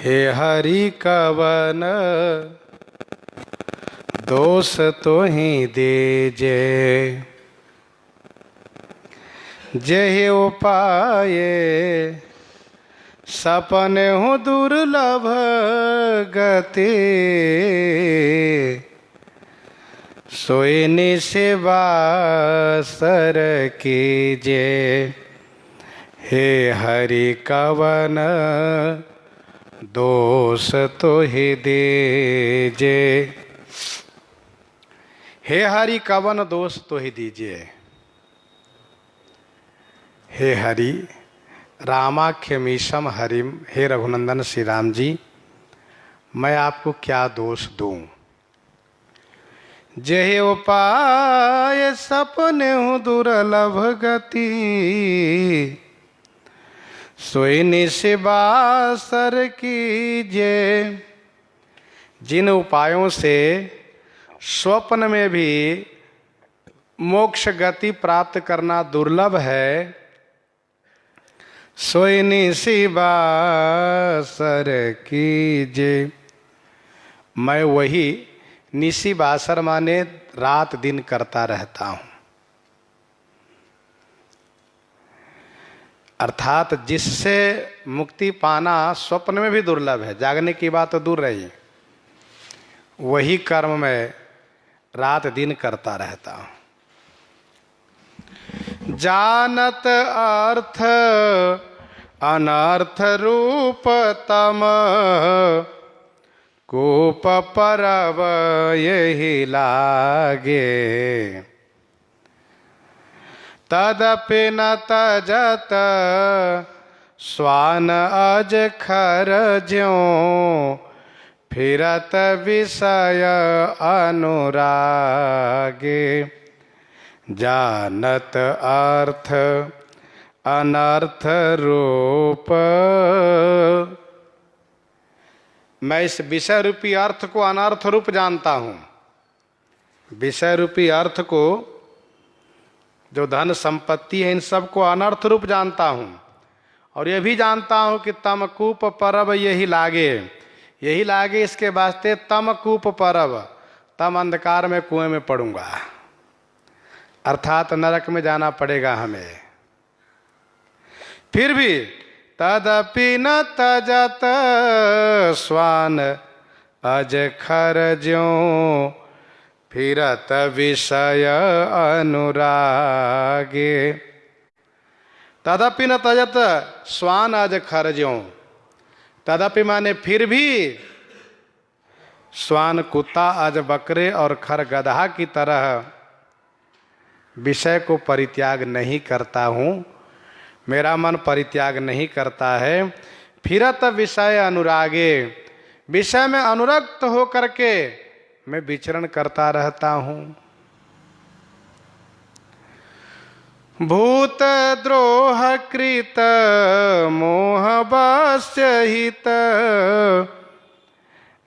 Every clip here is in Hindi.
हे हरि कवन दोष तो ही दीजे, जेहि उपाय सपने हूँ दुर्लभ गति, सोई निशिवा सर कीजे। हे हरि कवन दोष तो ही दीजे, हे हरि कवन दोष तो ही दीजिए। हे हरि रामाख्यमीशम हरिम, हे रघुनंदन श्री राम जी, मैं आपको क्या दोष दूं। जेहि उपाय सपने हूँ दुर्लभ गति, सोई निशिवा सर कीजे। जिन उपायों से स्वप्न में भी मोक्ष गति प्राप्त करना दुर्लभ है, सोई निशिवा सर कीजे। मैं वही निशी बासर माने रात दिन करता रहता हूं। अर्थात जिससे मुक्ति पाना स्वप्न में भी दुर्लभ है, जागने की बात तो दूर रही, वही कर्म मैं रात दिन करता रहता हूं। जानत अर्थ अनर्थ रूप तम, कूप परब यही लागे। तदपि न तजत स्वान अज खर ज्यों, फिरत विषय अनुरागे। जानत अर्थ अनर्थ रूप, मैं इस विषय रूपी अर्थ को अनर्थ रूप जानता हूं। विषय रूपी अर्थ को, जो धन संपत्ति है, इन सब को अनर्थ रूप जानता हूं। और यह भी जानता हूं कि तमकूप परब यही लागे, यही लागे इसके वास्ते तमकूप परब, तम अंधकार में कुएं में पड़ूंगा, अर्थात नरक में जाना पड़ेगा हमें। फिर भी तदपि न तजत स्वान अज खर ज्यों, फिरत विषय अनुरागे। तदपि न तजत स्वान अज खर ज्यों, तदपि माने फिर भी, स्वान कुत्ता, अज बकरे और खर गधा की तरह विषय को परित्याग नहीं करता हूं। मेरा मन परित्याग नहीं करता है। फिरत विषय अनुरागे, विषय में अनुरक्त होकर के मैं विचरण करता रहता हूं। भूत द्रोह कृत मोह वश्य हित,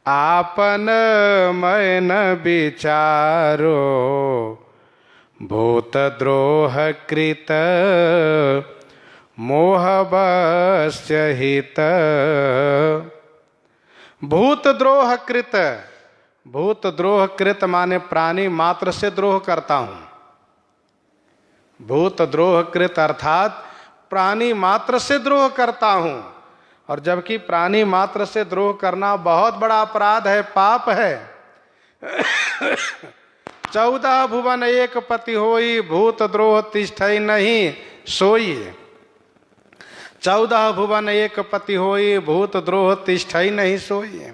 आपन मैं न विचारो। भूत द्रोह कृत मोह वश्य हित। भूत द्रोह कृत, भूत द्रोह कृत माने प्राणी मात्र से द्रोह करता हूं। भूत द्रोह कृत अर्थात प्राणी मात्र से द्रोह करता हूं। और जबकि प्राणी मात्र से द्रोह करना बहुत बड़ा अपराध है, पाप है। 14 भुवन एक पति होई, भूत द्रोह तिष्ठई नहीं सोई। 14 भुवन एक पति होई, भूत द्रोह तिष्ठई नहीं सोई।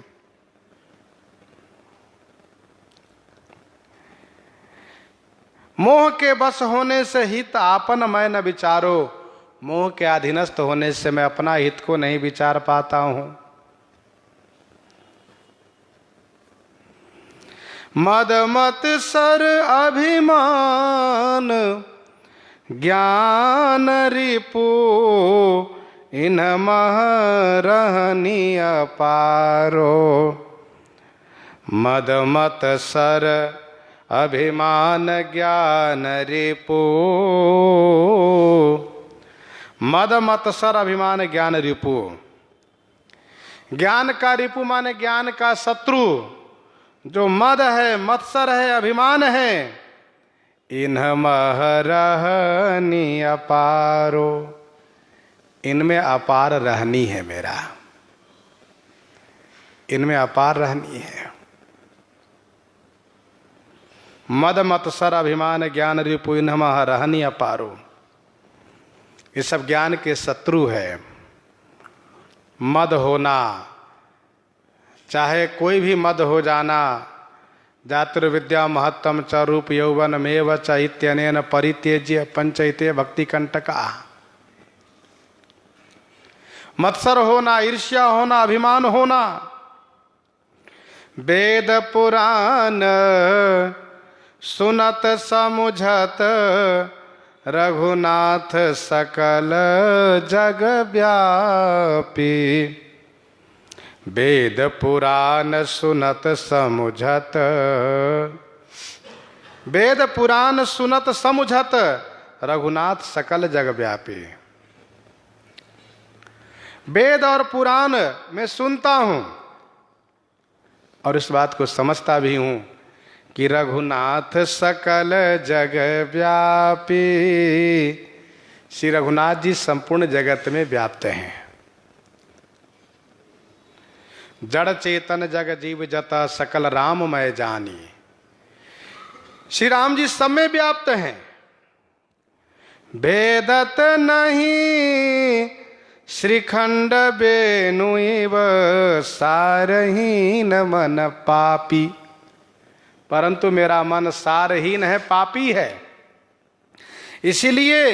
मोह के बस होने से हित आपन मैं न विचारो। मोह के अधीनस्थ होने से मैं अपना हित को नहीं विचार पाता हूं। मद मत सर अभिमान ज्ञान रिपु, इन मह रहनी अपारो। मद मत सर अभिमान ज्ञान रिपु, मद मत सर अभिमान ज्ञान रिपु। ज्ञान का रिपु माने ज्ञान का शत्रु, जो मद है, मत्सर है, अभिमान है। इन्ह मह रहनी अपारो, इनमें अपार रहनी है मेरा, इनमें अपार रहनी है। मद मत्सर अभिमान ज्ञान रिपु इन्ह मह रहनी अपारो, ये सब ज्ञान के शत्रु है। मद होना, चाहे कोई भी मद हो जाना, जातुर्विद्या महत्तम च रूप यौवन मेव च इत्यनेन परित्यज्य पंचैते भक्ति कंटका। मत्सर होना, ईर्ष्या होना, अभिमान होना। वेद पुराण सुनत समुझत रघुनाथ सकल जग व्यापी। वेद पुराण सुनत समुझत, वेद पुराण सुनत समुझत रघुनाथ सकल जग व्यापी। वेद और पुराण मैं सुनता हूं और इस बात को समझता भी हूं कि रघुनाथ सकल जग व्यापी, श्री रघुनाथ जी संपूर्ण जगत में व्याप्त हैं। जड़ चेतन जग जीव जता सकल राम मैं जानी, श्री राम जी सब में व्याप्त हैं। भेदत नहीं श्रीखंड बेनुइव सारहीन मन पापी, परंतु मेरा मन सारहीन है, पापी है। इसीलिए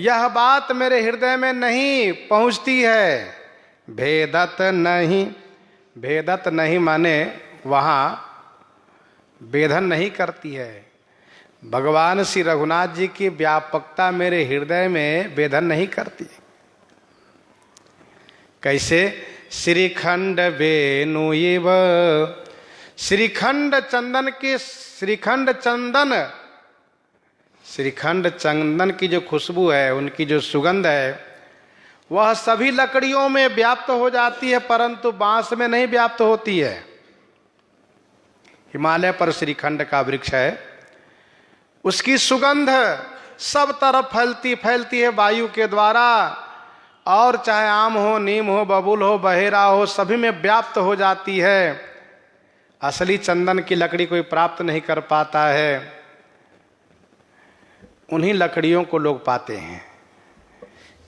यह बात मेरे हृदय में नहीं पहुंचती है। भेदत नहीं, भेदत नहीं माने वहाँ भेदन नहीं करती है। भगवान श्री रघुनाथ जी की व्यापकता मेरे हृदय में भेदन नहीं करती। कैसे? श्रीखंड बेनुइव, श्रीखंड चंदन की, श्रीखंड चंदन, श्रीखंड चंदन की जो खुशबू है, उनकी जो सुगंध है, वह सभी लकड़ियों में व्याप्त हो जाती है, परंतु बांस में नहीं व्याप्त होती है। हिमालय पर श्रीखंड का वृक्ष है, उसकी सुगंध सब तरफ फैलती है वायु के द्वारा, और चाहे आम हो, नीम हो, बबूल हो, बहेरा हो, सभी में व्याप्त हो जाती है। असली चंदन की लकड़ी कोई प्राप्त नहीं कर पाता है, उन्हीं लकड़ियों को लोग पाते हैं,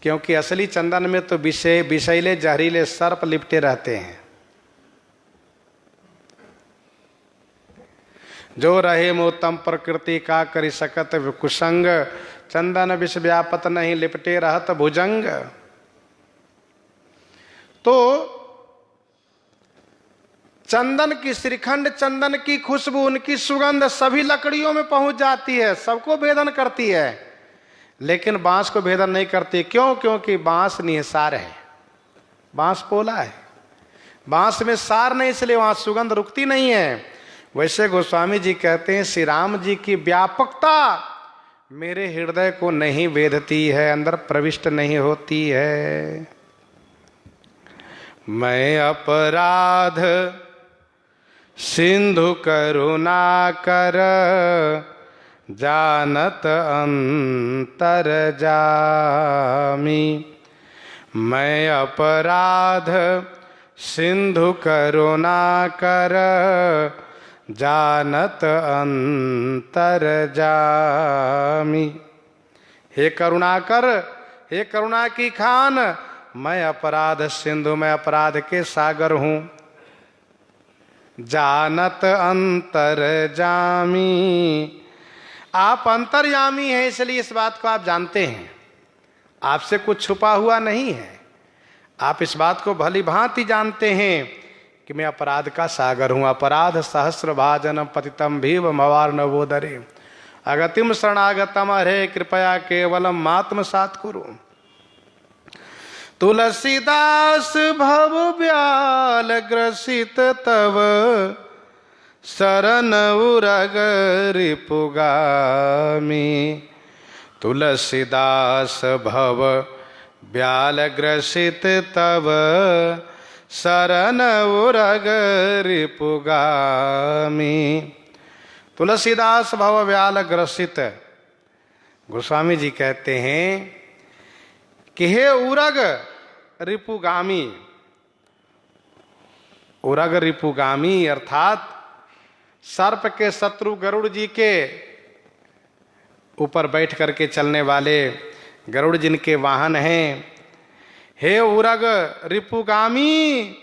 क्योंकि असली चंदन में तो विषैले जहरीले सर्प लिपटे रहते हैं। जो रहे मोतम प्रकृति का करी सकत कुसंग, चंदन विष व्यापत नहीं लिपटे रहत भुजंग। तो चंदन की, श्रीखंड चंदन की खुशबू, उनकी सुगंध सभी लकड़ियों में पहुंच जाती है, सबको भेदन करती है, लेकिन बांस को भेदन नहीं करती। क्यों? क्योंकि बांस निहसार है, बांस पोला है, बांस में सार नहीं, इसलिए वहां सुगंध रुकती नहीं है। वैसे गोस्वामी जी कहते हैं श्री राम जी की व्यापकता मेरे हृदय को नहीं भेदती है, अंदर प्रविष्ट नहीं होती है। मैं अपराध सिंधु करुणा कर, जानत अंतर जामी। मैं अपराध सिंधु करुणा कर, जानत अंतर जामी। हे करुणाकर, हे करुणा की खान, मैं अपराध सिंधु, मैं अपराध के सागर हूँ। जानत अंतर जामी, आप अंतर्यामी हैं, इसलिए इस बात को आप जानते हैं, आपसे कुछ छुपा हुआ नहीं है। आप इस बात को भली भांति जानते हैं कि मैं अपराध का सागर हूँ। अपराध सहस्र भाजन पतितम भीव मवार नवोदरे, अगतिम शरणागतम हरे कृपया केवलम मात्म सात कुरु। तुलसीदास भव ब्याल ग्रसित तव, शरण उरग रिपुगामी। तुलसीदास भव ब्याल ग्रसित तव, शरण उरग रिपुगामी। तुलसीदास भव व्याल ग्रसित। गोस्वामी जी कहते हैं कि हे उरग रिपुगामी, उरग रिपुगामी अर्थात सर्प के शत्रु गरुड़ जी के ऊपर बैठ करके चलने वाले, गरुड़ जिनके वाहन हैं। हे उरग रिपुगामी,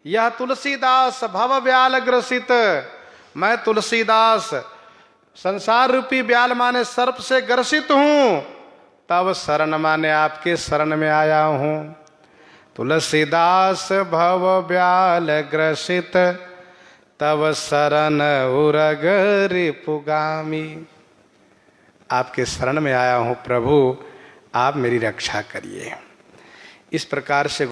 यह तुलसीदास भव व्याल ग्रसित, मैं तुलसीदास संसार रूपी व्याल माने सर्प से ग्रसित हूं, तब शरण माने आपके शरण में आया हूं। तुलसीदास भव व्याल ग्रसित, तब शरण उरग रिपुगामी। आपके शरण में आया हूं प्रभु, आप मेरी रक्षा करिए। इस प्रकार से